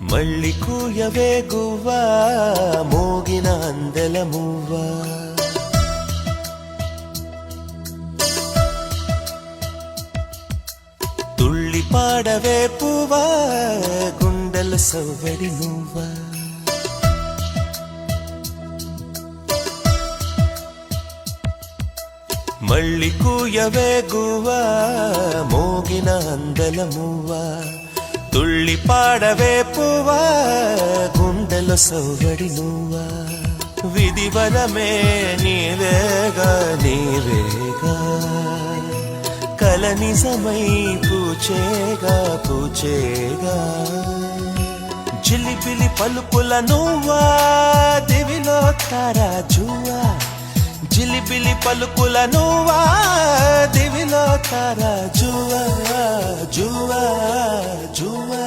మళ్ళీ కూయవే గువ్వా మోగిన అందెల మువ్వా తుళ్ళి పాడవే పువ్వా గుండెల సవ్వడి నువ్వా మళ్ళీ కూయవే గువ్వా మోగిన అందెల మువ్వా తుళ్ళి పాడవే పువ్వా గుండెలో సవ్వడి నువ్వా విధివరమే నీవేగా నీవేగా కల నిజమై పూచేగా పూచేగా జిలిబిలి పలుకుల నువ్వా దివిలో తారా జువ్వా జిలిబిలి పలుకుల నువ్వా దివిలో తారా జువ్వా జువ్వా జువ్వా